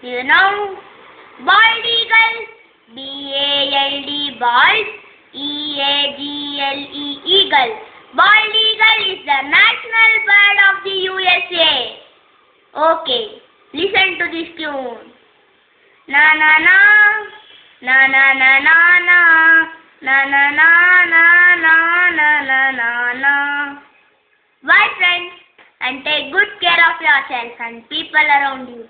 Do you know? Bald eagle. B-A-L-D, bald. E-A-G-L-E, eagle. Bald eagle is the national bird of the USA. Okay, listen to this tune. Na na na, na na na na na, na na na na na na na na na. Bye friends, and take good care of yourself and people around you.